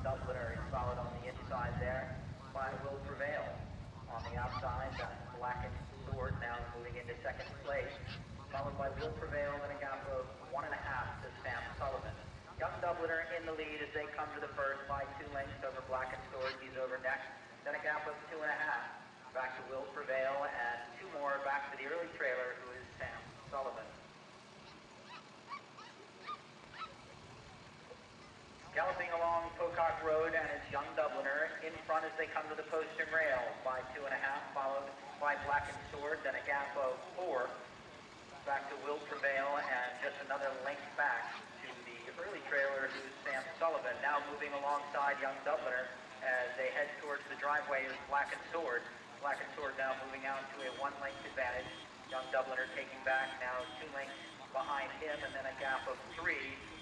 Dubliner is followed on the inside there by Will Prevail. On the outside, Blackened Sword now moving into second place, followed by Will Prevail and a gap of 1.5 to Sam Sullivan. Young Dubliner in the lead as they come to the first by 2 lengths over Blackened Sword. He's over next. Then a gap of 2.5 back to Will Prevail, and 2 more back to the early trailer, who is Sam Sullivan. Galloping along Pocock Road, and it's Young Dubliner in front as they come to the post and rail by 2.5, followed by Blackened Sword. Then a gap of 4 back to Will Prevail, and just another length back to the early trailer, who's Sam Sullivan. Now moving alongside Young Dubliner as they head towards the driveway is Blackened Sword. Blackened Sword now moving out to a 1-length advantage. Young Dubliner taking back now 2 lengths behind him, and then a gap of 3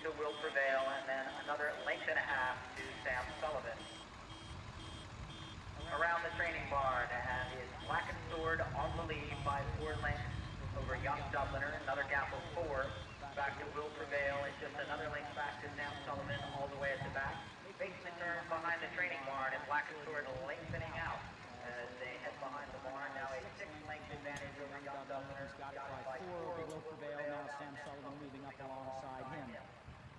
to Will Prevail, and then another 1.5 lengths to Sam Sullivan. Around the training barn, and is Blackened Sword on the lead by 4 lengths over Young Dubliner. Another gap of 4 back to Will Prevail, and just another length back to Sam Sullivan all the way at the back. Making the turn behind the training barn, and Blackened Sword lengthening out as they head behind the barn. Now a 6-length advantage over Young Dubliner. Got it by 4 over Will Prevail. Now Sam Sullivan moving up alongside him.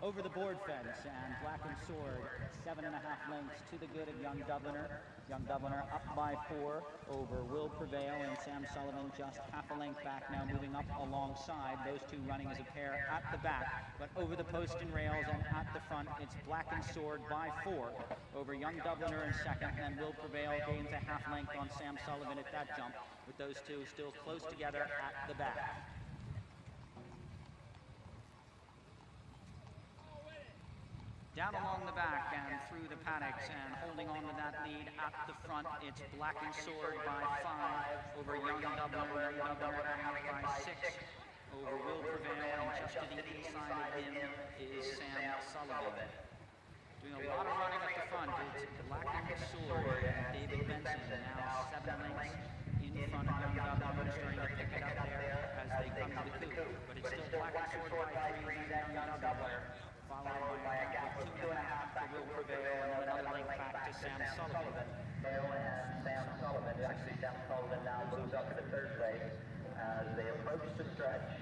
Over the board fence, and Blackened Sword 7.5 lengths to the good of Young Dubliner. Young Dubliner up by 4 over Will Prevail, and Sam Sullivan just half a length back now, moving up alongside. Those two running as a pair at the back, but over the post and rails and at the front, it's Blackened Sword by 4 over Young Dubliner in second, and Will Prevail gains a half length on Sam Sullivan at that jump, with those two still close together at the back. Down along the back and through the paddocks, and holding on to that lead at the front, it's Blackened Sword by 5 over Young Dubliner. Young Dubliner out by 6 over Will Prevail, and just to the inside of him is Sam Sullivan. Doing a lot of running at the front, it's Blackened Sword and David Benson, now 7 lengths in front of Young Dubliner, starting to pick it up there as they come to the coop. But it's still Blackened Sword by 3 and Young Dubliner, followed by a gap of 2.5 back to Will Prevail, and another length back to Sam Sullivan. And Sam Sullivan, actually Sam Sullivan now moves up to the third place as they approach the stretch.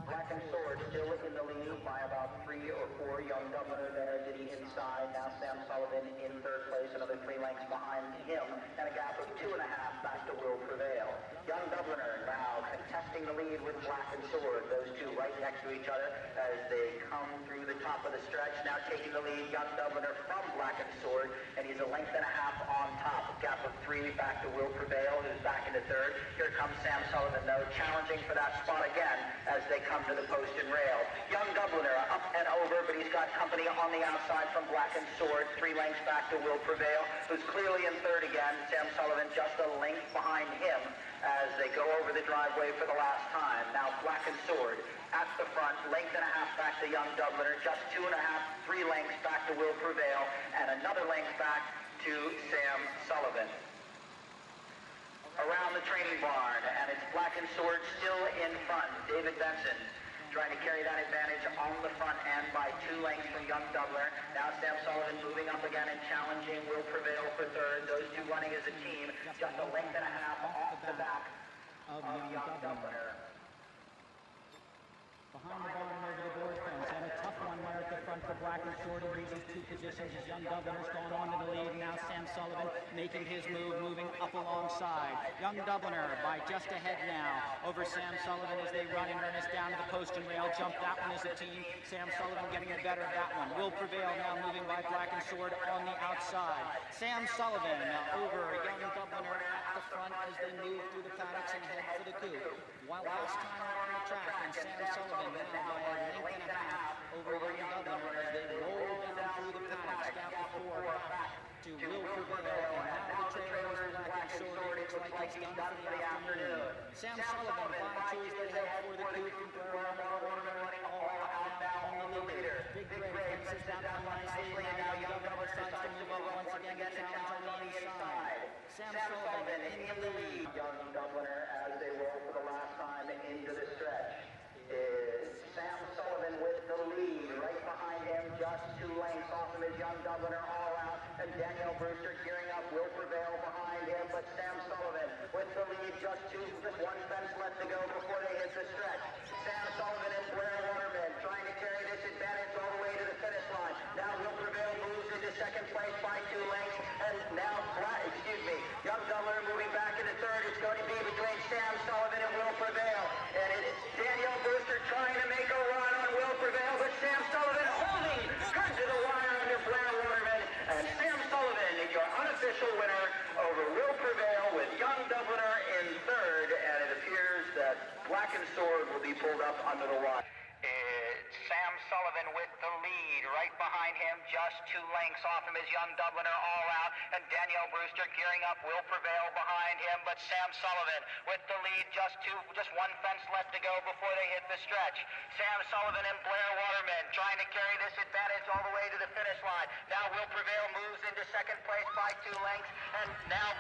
Blackened Sword still in the lead by about 3 or 4. Young Dubliner there to the inside. Now Sam Sullivan in third place, another 3 lengths behind him, and a gap of 2.5 back to Will Prevail. Young Dubliner now contesting the lead with Blackened Sword. Those two right next to each other as they come through the top of the stretch. Now taking the lead, Young Dubliner from Blackened Sword, and he's a 1.5 lengths on top. Gap of 3 back to Will Prevail, who's back into third. Here comes Sam Sullivan, though, challenging for that spot again as they come to the post and rail. Young Dubliner up and over, but he's got company on the outside from Blackened Sword. 3 lengths back to Will Prevail, who's clearly in third again. Sam Sullivan just a length behind him as they go over the driveway for the last time. Now Blackened Sword at the front, 1.5 lengths back to Young Dubliner, just 2.5, 3 lengths back to Will Prevail, and another length back to Sam Sullivan. Around the training barn, and it's Blackened Sword still in front. David Benson trying to carry that advantage on the front end by 2 lengths from Young Dubliner. Now Sam Sullivan moving up again and challenging Will Prevail for third. Those two running as a team, just a 1.5 lengths off the back of Young Dubliner. Behind the barn and over the board fence, and a tough one there at the front for Blackened Sword. He loses 2 positions as Young Dubliner's gone on to the lead. Now Sam Sullivan making his move, moving up alongside. Young Dubliner by just ahead now over Sam Sullivan as they run in earnest down to the post and rail. Jump that one as a team. Sam Sullivan getting the better of that one. Will Prevail now moving by Blackened Sword on the outside. Sam Sullivan over Young Dubliner at the front as they move through the paddocks and head for the coop. While last time on the track, and Sam Sullivan now by a 1.5 lengths over Young Dubliner as they roll down through the paddocks, gap of 4 to Will Prevail, and now the trailer is Blackened Sword. Looks like it's done for the afternoon. Sam Sullivan by 2 as they head for the coop, and running all out on the leader. Big Ray fences that one nicely, and now Young Dubliner starts to move up once again to challenge on the inside. Sam Sullivan in the lead. Young Dubliner as they roll for the last time into the stretch is Sam just 2 lengths off him is Young Dubliner all out, and Danielle Brewster gearing up will prevail behind him, but Sam Sullivan with the lead, just 1 fence left to go before they hit the stretch. Sam Sullivan and Blair Waterman trying to carry this advantage all the way to the finish line. Now Will Prevail moves into second place by 2 lengths, and now Young Dubliner moving back into third. It's going to be between Sam Sullivan and Will Prevail, and it's Danielle Brewster trying to make a run on Will Prevail, but Sam Sullivan holding good to the wire under Blair Waterman, and Sam Sullivan, your unofficial winner over Will Prevail with Young Dubliner in third, and it appears that Black and Sword will be pulled up under the wire. It's Sam Sullivan with the lead. Right behind him, just 2 lengths off him is Young Dubliner all out, and Danielle Brewster gearing up will prevail behind him, but Sam Sullivan with the lead, just 1 fence left to go before they hit the stretch. Sam Sullivan and Blair Waterman trying to carry this advantage all the way to the finish line. Now Will Prevail moves into second place by 2 lengths, and now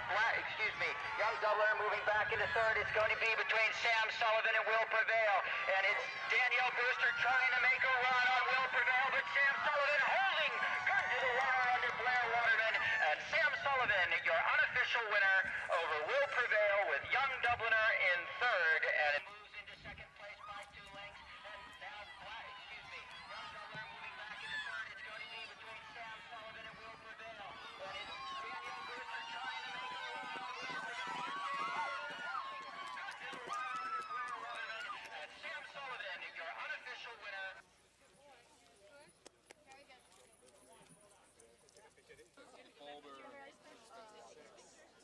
Young Dubliner moving back into third. It's going to be between Sam Sullivan and Will Prevail, and it's Danielle Brewster trying to make a run on Will Prevail, but Sam Sullivan holding good to the wire under Blair Waterman, and Sam Sullivan, your unofficial winner over Will Prevail with Young Dubliner in third, and it moves into second place by 2 lengths, and now Young Dubliner moving back into third. It's going to be between Sam Sullivan and Will Prevail, and it's Danielle Brewster trying to make a run on Will Prevail, but good to the wire under Blair Waterman, and Sam Sullivan, your unofficial winner.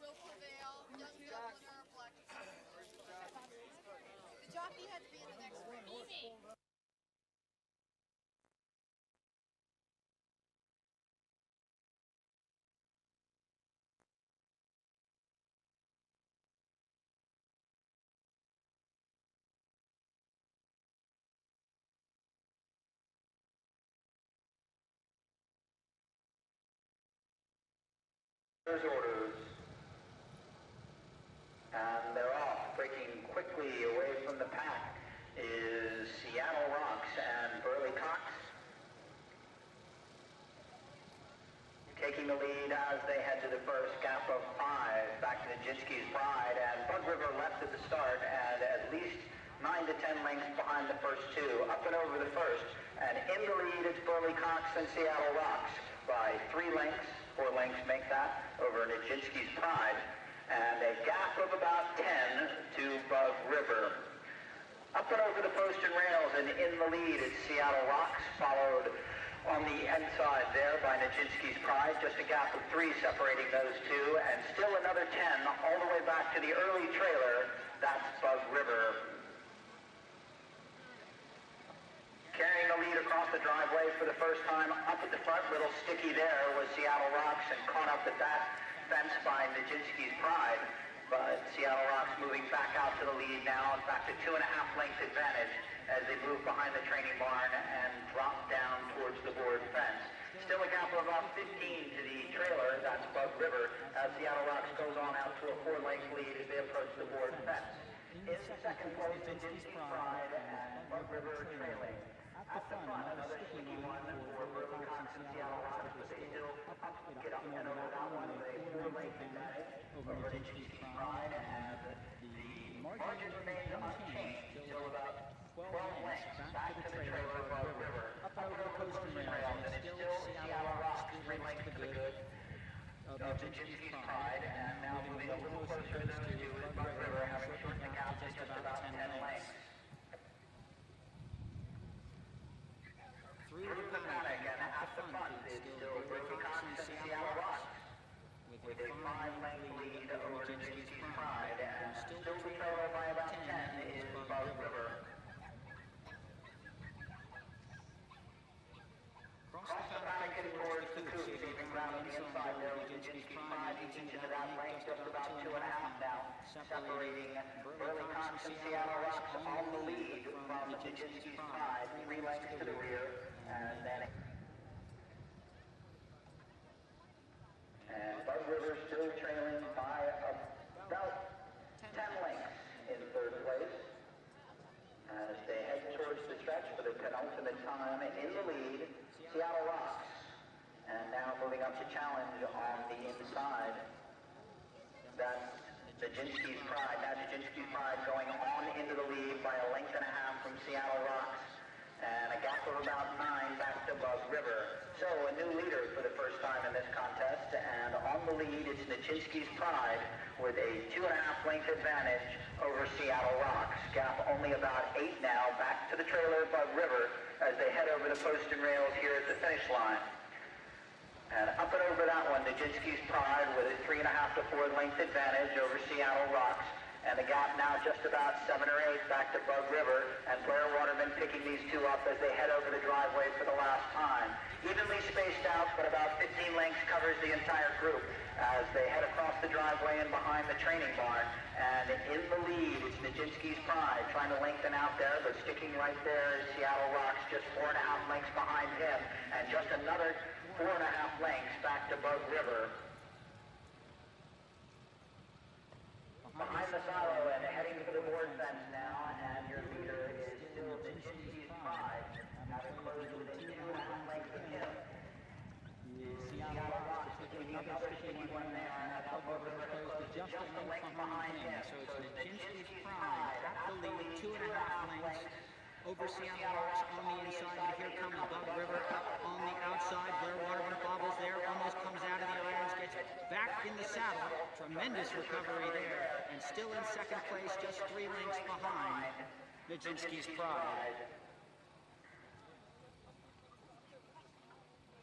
Will Prevail, Young Dubliner, Black. The jockey had to be in the next room. Orders, and they're off. Breaking quickly away from the pack is Seattle Rocks and Burley Cox. Taking the lead as they head to the first, gap of 5 back to Nijinsky's Pride, and Bug River left at the start and at least 9 to 10 lengths behind the first 2, up and over the first, and in the lead it's Burley Cox and Seattle Rocks by 3 lengths. 4 lengths make that over Nijinsky's Pride, and a gap of about 10 to Bug River. Up and over the post and rails, and in the lead it's Seattle Rocks, followed on the inside there by Nijinsky's Pride, just a gap of 3 separating those 2, and still another 10 all the way back to the early trailer, that's Bug River. Carrying the lead across the driveway for the first time, up at the front, little sticky there was Seattle Rocks, and caught up at that fence by Nijinsky's Pride. But Seattle Rocks moving back out to the lead now, in fact a 2.5 length advantage as they move behind the training barn and drop down towards the board fence. Still a gap of about 15 to the trailer, that's Bug River, as Seattle Rocks goes on out to a 4-length lead as they approach the board fence. In second place, Nijinsky's Pride and Bug River trailing. At the front, another sticky one for Burley Cox and Seattle Rocks, but they still get up and over that one with a 4-length advantage over Nijinsky's Pride, and the margin remains unchanged till about 12 lengths back to the trailer of Bug River. Up and over the coast and rails, and it's still Seattle Rocks, 3 lengths to the good of Nijinsky's Pride, and now moving a little closer to those 2 is Bug River, having shortened the gap to just about 10 lengths. Through the paddock and at the front is still Burley Cox and Seattle Rocks with a 5-length lead over Nijinsky's Pride, and still the trailer by about 10 is Bug River. Across the paddock and towards the coop, moving around on the inside there with Nijinsky's Pride, eating into that length just about 2.5 now, separating Burley Cox and Seattle Rocks on the lead from Nijinsky's Pride, 3 lengths to the rear. And then Bug River still trailing by about 10 lengths in third place as they head towards the stretch for the penultimate time. In the lead, Seattle Rocks. wants a challenge on the inside. That's Nijinsky's Pride. Now Nijinsky's Pride going on into the lead by a length and a half from Seattle Rocks. And a gap of about 9 back to Bug River. So a new leader for the first time in this contest. And on the lead, it's Nijinsky's Pride with a 2.5 length advantage over Seattle Rocks. Gap only about 8 now, back to the trailer Bug River as they head over the post and rails here at the finish line. And up and over that one, Nijinsky's Pride with a 3.5 to 4 length advantage over Seattle Rocks. And the gap now just about 7 or 8 back to Bug River, and Blair Waterman picking these two up as they head over the driveway for the last time. Evenly spaced out, but about 15 lengths covers the entire group as they head across the driveway and behind the training barn. And in the lead, it's Nijinsky's Pride trying to lengthen out there, but sticking right there is Seattle Rocks, just 4.5 lengths behind him, and just another 4.5 lengths back to Bug River. Behind the silo and heading for the board fence now, and your leader is still Nijinsky's Pride, having closed within 2.5 lengths of him. Seattle Rocks between another sticky one there, and that's Bug River close to just a length behind him. So it's Nijinsky's Pride at the lead, 2.5 lengths over Seattle Rocks on the inside. And here comes Bug River up on the outside. Blair Waterman bobbles there, almost comes out of the irons, gets back in the saddle. Tremendous recovery there, and still in second place, just 3 lengths behind Nijinsky's Pride.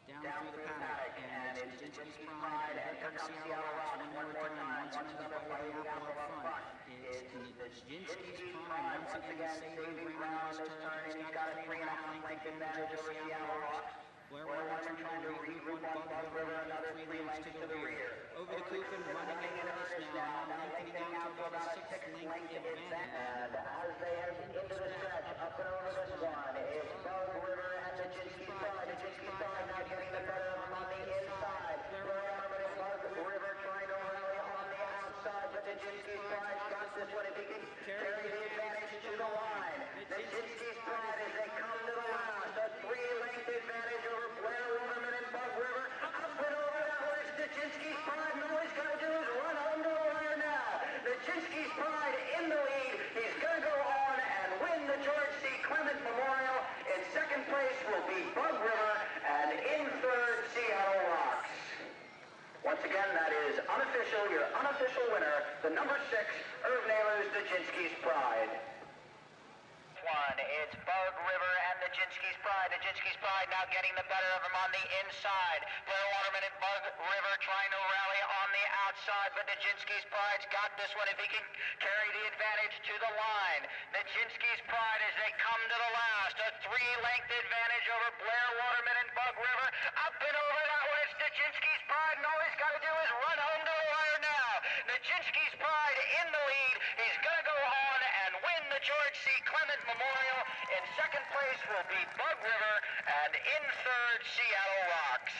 Down through the paddock, and it's Nijinsky's Pride, and here comes Seattle Rocks one more time, once again by the apple up front. It's Nijinsky's Pride, once again saving ground this turn, and he's got a 3.5 length advantage over Seattle Rocks. Blair Waterman trying to re-run Bug River, another 3 lengths to the rear. Over the coop and running into this now, lengthening out to about a 6 length advantage. And as they head into the stretch, up and over this one, it's Bug River and Nijinsky's Pride. Nijinsky's Pride now getting the better of him on the inside. Blair Waterman and Bug River trying to rally on the outside, but Nijinsky's Pride got this one if he can carry the advantage to the line. Nijinsky's Pride as they come to the last, a 3 length advantage over Blair Waterman and Bug River. Up and over that one is Nijinsky's Pride, and all he's got to do is run home to the wire now. Nijinsky's Pride in the lead. He's going to go on and win the George C. Clement Memorial. In second place will be Bug River, and in third, Seattle Rocks. Once again, that is unofficial, your unofficial winner, the number 6, Irv Naylor's Nijinsky's Pride. It's Bug River and Nijinsky's Pride. Nijinsky's Pride now getting the better of him on the inside. Blair Waterman and Bug River trying to rally on the outside, but Nijinsky's Pride's got this one if he can carry the advantage to the line. Nijinsky's Pride as they come to the last, a 3 length advantage over Blair Waterman and Bug River. Up and over that one, it's Nijinsky's Pride, and all he's got to do is run home to the wire now. Nijinsky's Pride in the lead. He's going to go on and win the George C. Clement Memorial. In second place will be Bug River, and in third, Seattle Rocks.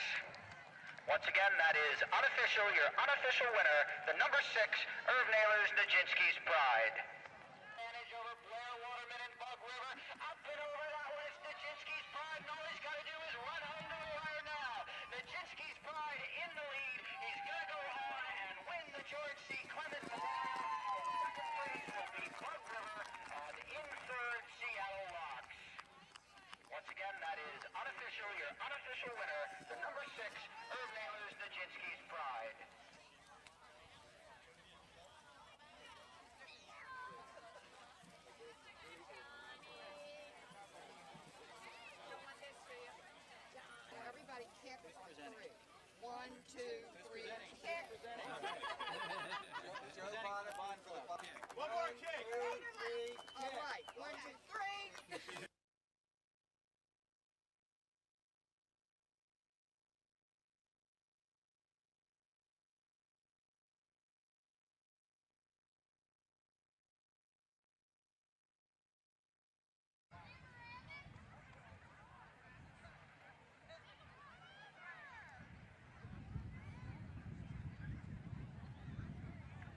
Once again, that is unofficial, your unofficial winner, the number 6, Irv Naylor's Nijinsky's Pride. Advantage over Blair Waterman and Bug River. Up and over that one, it's Nijinsky's Pride, and all he's got to do is run home to the wire now. Nijinsky's Pride in the lead. He's going to go on and win the George C. Clement Memorial. In second place will be Bug River, and in third, Seattle Rocks. Once again, that is unofficial, your unofficial winner, the number 6, Irv Naylor's Nijinsky's Pride. Everybody kick on 3. 1, 2, 3, kick. One more kick. All right, 1, 2, 3.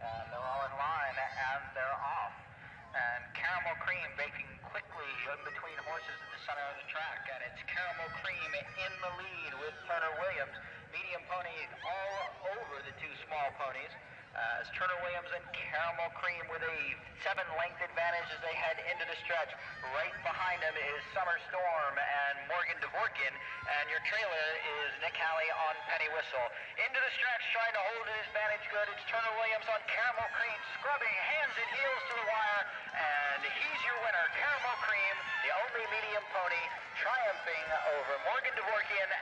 And they're all in line, and they're off. And Caramel Cream baking quickly in between horses at the center of the track. And it's Caramel Cream in the lead with Turner Williams. medium ponies all over the two small ponies. As Turner Williams and Caramel Cream with a 7-length advantage as they head into the stretch. Right behind them is Summer Storm and Morgan Dvorkin, and your trailer is Nick Halley on Penny Whistle. Into the stretch, trying to hold his advantage good. It's Turner Williams on Caramel Cream, scrubbing hands and heels to the wire, and he's your winner, Caramel Cream, the only medium pony, triumphing over Morgan Dvorkin.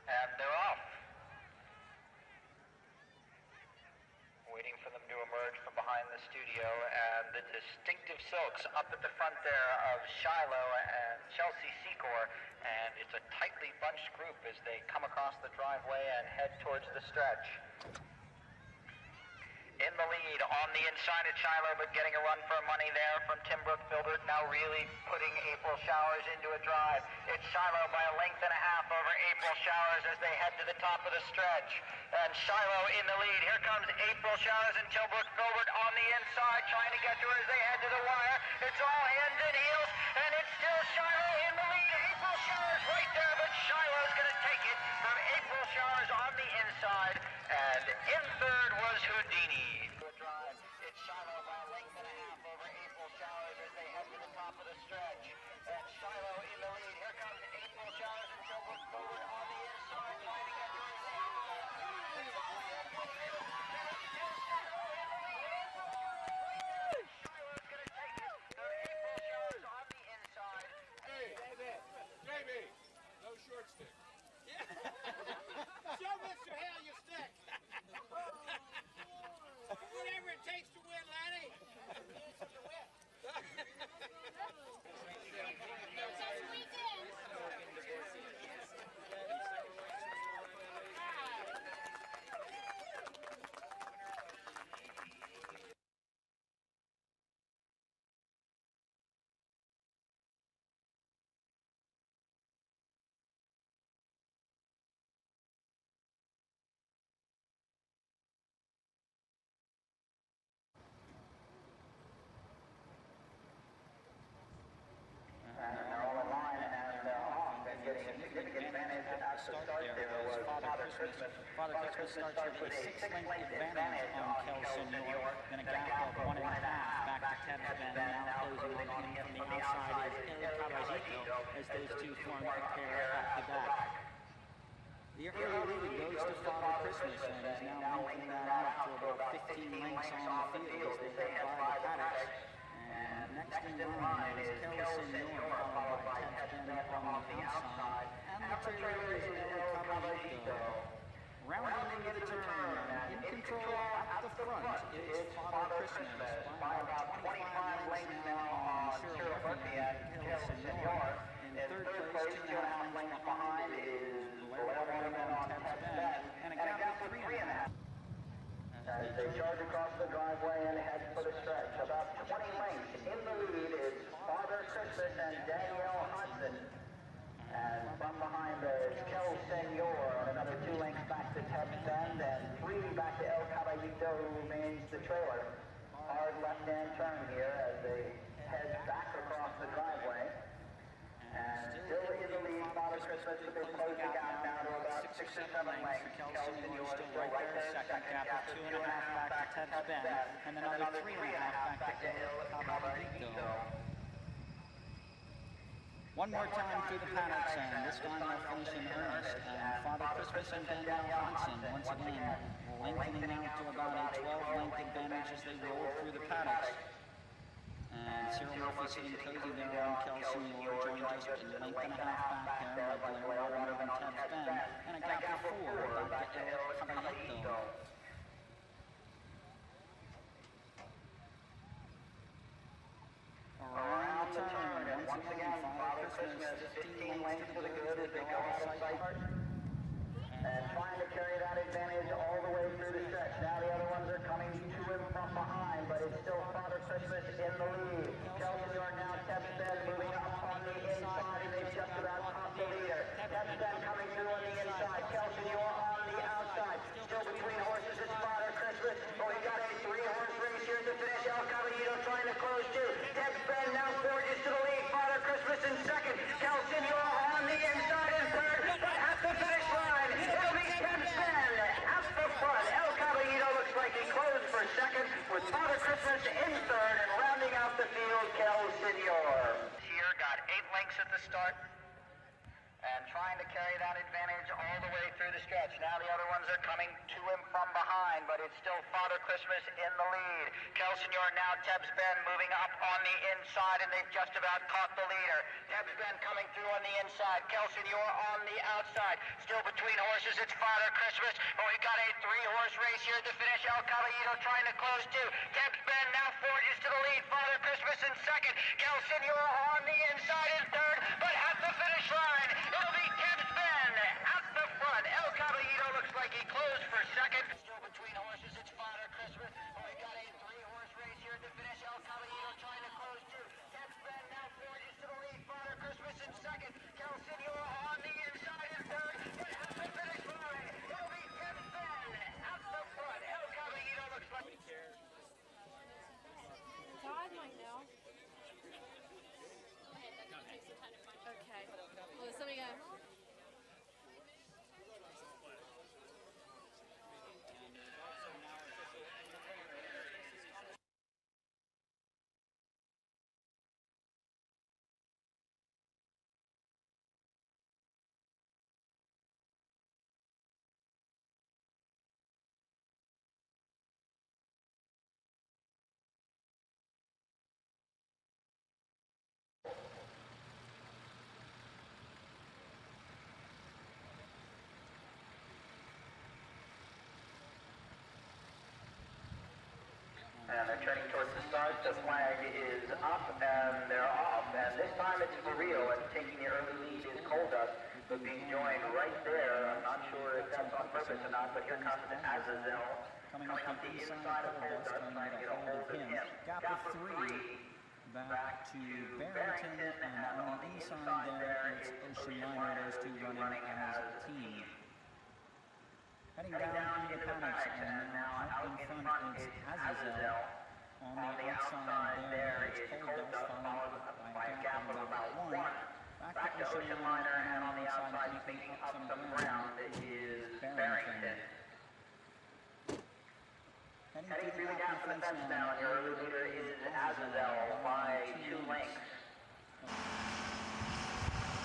And they're off. Waiting for them to emerge from behind the studio, and the distinctive silks up at the front there of Shiloh and Chelsea Secor, and it's a tightly bunched group as they come across the driveway and head towards the stretch. In the lead on the inside of Shiloh, but getting a run for money there from Tim Brook-Filbert, now really putting April Showers into a drive. It's Shiloh by a length and a half over April Showers as they head to the top of the stretch. And Shiloh in the lead. Here comes April Showers and Tim Brook-Filbert on the inside, trying to get to her as they head to the wire. It's all hands and heels, and it's still Shiloh in the lead. April Showers right there, but Shiloh's going to take it from April Showers on the inside. And in third was Houdini. It's Shiloh by a length and a half over April Showers as they head to the top of the stretch. And Shiloh in the lead. Here comes April Showers and Tim Brook-Filbert on the inside, trying to get to her. Shiloh's going to take it. April Showers on the inside. Hey, Jamie, no short stick. Show Mr. Hale your stick. Whatever it takes to win, Lanny. Father Christmas starts with a 6-length advantage on Kelsenor, then a gap of 1.5 back to Ted's Bend, now closing on him from the outside is El Caballito as those two form a pair back to back. The early lead goes to Father Christmas and is now making that up to about 15 lengths on the field as they head by the paddocks. And next in line is Kelsenor, followed by Ted's Bend on the outside, and the trailer is El Caballito. Rounding into the turn, in control at the front is Father Christmas by about 25 lengths now on Cyril Murphy and Kelsenor. In third place, 2.5 lengths behind is Blair Waterman on Ted's Bend, and a gap of 3.5. As they charge across the driveway and head for the stretch, about 20 lengths in the lead is Father Christmas and Danielle Hudson. And from behind there is Kel Senor, another 2 lengths back to Ted's Bend, and 3 back to El Caballito, who remains the trailer. Hard left-hand turn here as they head back across the driveway. And still in the lead, Father Christmas, but they're closing out now to about 6 or 7 lengths. Kel Senor still right there, second gap of 2.5 back to Ted's Bend, and another 3.5 back to El Caballito. One more time through the paddocks, and this time they'll finish in earnest. Father Christmas and Danielle Hudson, once again, lengthening out to about a 12-length advantage as they roll through the paddocks. And Cyril Murphy sitting cozy there on Kelsenor, joined just a length and a half back there by Blair Waterman and Ted's Bend, and a gap of 4 back to El Caballito sight. And trying to carry that advantage all the way through the stretch. Now the other ones are coming to him from behind, but it's still Father Christmas in the lead. Kelsey are now Temple moving up on the inside, and they've just about caught the leader. Temple coming through on the inside. Kelsey, you're on the outside. Still between horses is Father Christmas, but we got a three-horse race here to finish. El Caballito trying to close too. Temple now forges to the lead. Father Christmas in second. Kelsey, you're on the inside in third, but at the finish line, it'll be Temple at the front. El Caballito looks like he closed for second, with Father Christmas in third, and rounding out the field, Kel Senor. Here got 8 lengths at the start, and trying to carry that advantage all the way through the stretch. Now the other ones are coming to him from behind, but it's still Father Christmas in the lead. Kelsenor now Tebs Ben moving up on the inside, and they've just about caught the leader. Tebs Ben coming through on the inside. Kelsenor on the outside. Still between horses, it's Father Christmas, but we got a 3-horse race here to finish. El Caballito trying to close too. Tebs Ben now forges to the lead. Father Christmas in second. Kelsenor on the inside in third, but at the finish line, it'll be Tebs Ben at the front. El Caballito looks like he closed for second. Still between horses, it's Father Christmas, but we got a 3-horse race here to finish. El Caballito trying to close too. Tebs Ben now forges to the lead. Father Christmas in second. Kelsenor on the inside in third, but at the finish line, it'll be Tebs Ben at the front. El Caballito looks like... God might know. Okay. Well, is somebody gonna... And they're turning towards the start. The flag is up and they're off. And this time it's for real. And taking the early lead is Coldust, but being joined right there. I'm not sure if that's on purpose or not, but here comes Azazel coming up the inside of Coldust, trying to get a hold of him. Gap of 3 back to Barrington, and on the inside there it's Ocean Liner. Those two running as a team. Heading down into Panics, and now out in front is Azazel. On the outside there is Coldust, followed by a gap of about 1. Back to Ocean Liner, and on the outside making up some ground is Barrington. Heading through the gap for the fence now, and your early leader is Azazel by 2 lengths.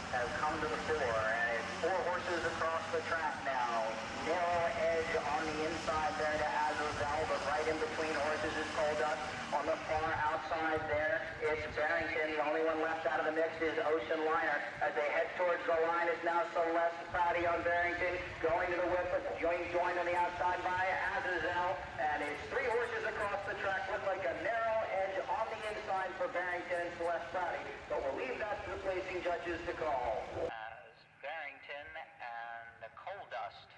Has come to the fore, and it's 4 horses across the track now. Narrow edge on the inside there to Azazel, but right in between horses is Coldust. On the far outside there, it's Barrington. The only one left out of the mix is Ocean Liner. As they head towards the line, it's now Celeste Prouty on Barrington, going to the whip, joined on the outside by Azazel, and it's 3 horses across the track. Look like a narrow edge on the inside for Barrington and Celeste Prouty, but we'll leave that to the placing judges to call. As Barrington and Coldust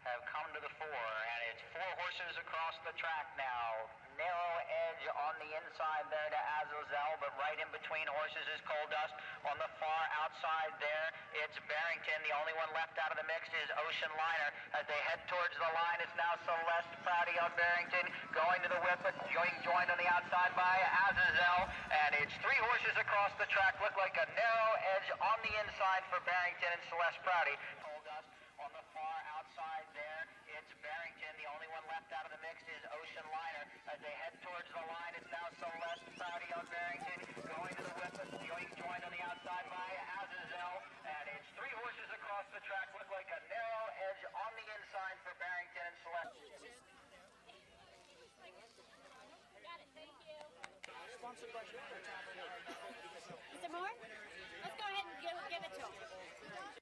have come to the fore, and it's 4 horses across the track now. Narrow edge on the inside there to Azazel, but right in between horses is Coldust. On the far outside there, it's Barrington. The only one left out of the mix is Ocean Liner. As they head towards the line, it's now Celeste Prouty on Barrington, going to the whip, joined on the outside by Azazel, and it's 3 horses across the track. Look like a narrow edge on the inside for Barrington and Celeste Prouty. Coldust on the far outside there, it's Barrington. The only one left out of the mix is Ocean Liner. As they head towards the line, it's now Celeste Prouty on Barrington, going to the whip, joined on the outside by Azazel, and it's 3 horses across the track. Look like a narrow edge on the inside for Barrington and Celeste. Sponsored by Is there more? Let's go ahead and give it to him.